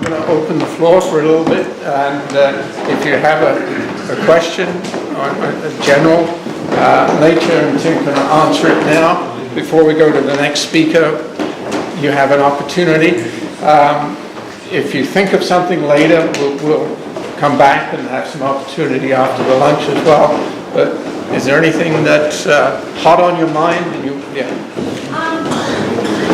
going to open the floor for a little bit, and if you have a question on a general nature and Tim can answer it now before we go to the next speaker, you have an opportunity. If you think of something later, we'll come back and have some opportunity after the lunch as well. But is there anything that's hot on your mind?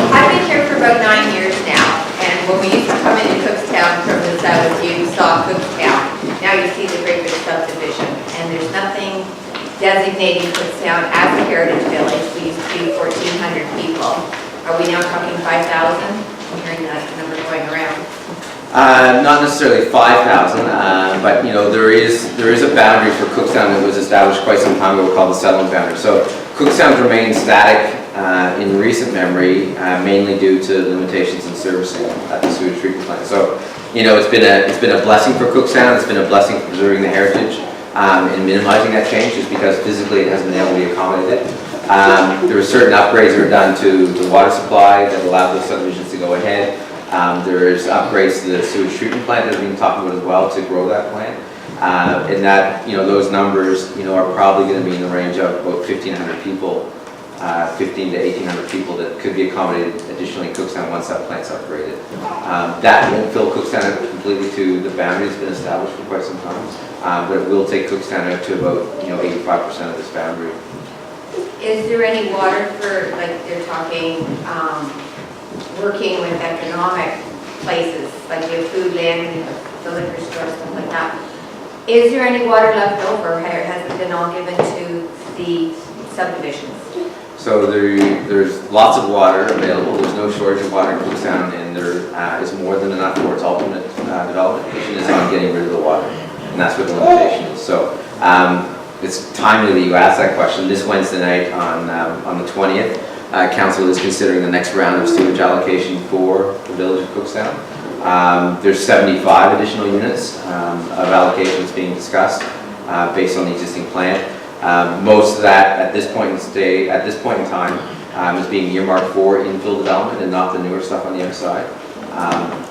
I've been here for about 9 years now, and when we used to come into Cookstown from the south, you saw Cookstown. Now you see the Great Big Subdivision, and there's nothing designating Cookstown as a heritage village. We used to be 1,400 people. Are we now talking 5,000? I'm hearing that number going around. Not necessarily 5,000, but there is a boundary for Cookstown that was established quite some time ago called the settlement boundary. So Cookstown's remained static in recent memory, mainly due to limitations in servicing at the sewage treatment plant. So it's been a blessing for Cookstown. It's been a blessing for preserving the heritage and minimizing that change, just because physically it hasn't been able to be accommodated. There were certain upgrades that were done to the water supply that allowed those subdivisions to go ahead. There's upgrades to the sewage treatment plant that we've been talking about as well to grow that plant. And that, those numbers, are probably going to be in the range of about 1,500 people, 15 to 1,800 people that could be accommodated additionally in Cookstown once that plant's upgraded. That won't fill Cookstown out completely to the boundary that's been established for quite some time, but it will take Cookstown out to about 85% of this boundary. Is there any water for, like they're talking, working with economic places, like the food land, the liquor store, stuff like that? Is there any water left over, or has it been all given to the subdivisions? So there's lots of water available. There's no shortage of water in Cookstown, and there is more than enough for its ultimate development. The question is on getting rid of the water, and that's what the limitation is. So it's timely that you asked that question. This Wednesday night on the 20th, Council is considering the next round of sewage allocation for the village of Cookstown. There's 75 additional units of allocations being discussed based on the existing plan. Most of that at this point in time is being earmarked for infill development and not the newer stuff on the outside.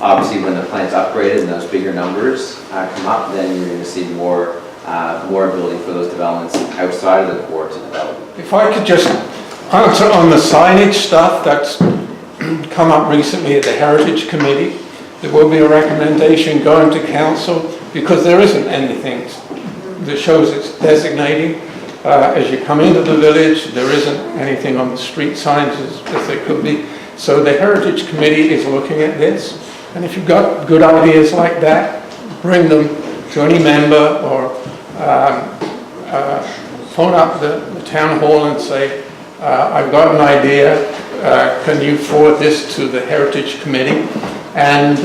Obviously, when the plant's upgraded and those bigger numbers come up, then you're going to see more ability for those developments outside of the core to develop. If I could just answer on the signage stuff that's come up recently at the Heritage Committee. There will be a recommendation going to council because there isn't anything that shows it's designating. As you come into the village, there isn't anything on the street signs as there could be. So the Heritage Committee is looking at this. And if you've got good ideas like that, bring them to any member or phone up the town hall and say, I've got an idea, can you forward this to the Heritage Committee? And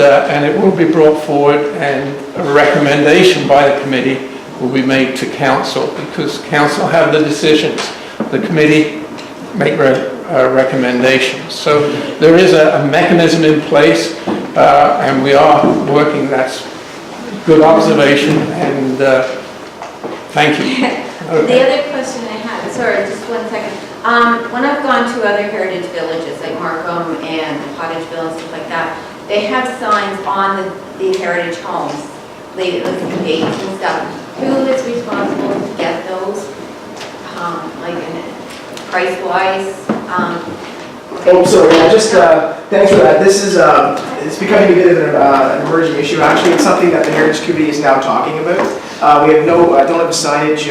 it will be brought forward, and a recommendation by the committee will be made to council, because council have the decisions. The committee make recommendations. So there is a mechanism in place, and we are working. That's good observation, and thank you. Okay. The other question I had, sorry, just 1 second. When I've gone to other heritage villages like Markham and Cottageville and stuff like that, they have signs on the heritage homes, they list the dates and stuff. Who is responsible to get those, like price-wise? Oh, sorry, thanks for that. This is, it's becoming a bit of an emerging issue. Actually, it's something that the Heritage Committee is now talking about. We have don't have a signage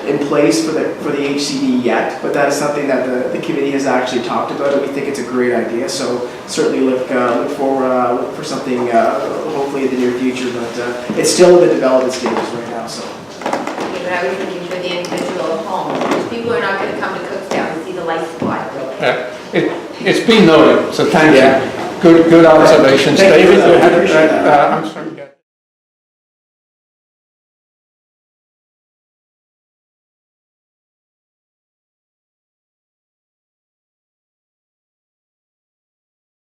in place for the HCD yet, but that is something that the committee has actually talked about, and we think it's a great idea. So certainly look for something hopefully in the near future, but it's still in the development stages right now. So. Okay, but I was thinking for the individual homes, because people are not going to come to Cookstown to see the light supply. It's been noted, so thank you. Good observations. Thank you. David, I'm sorry.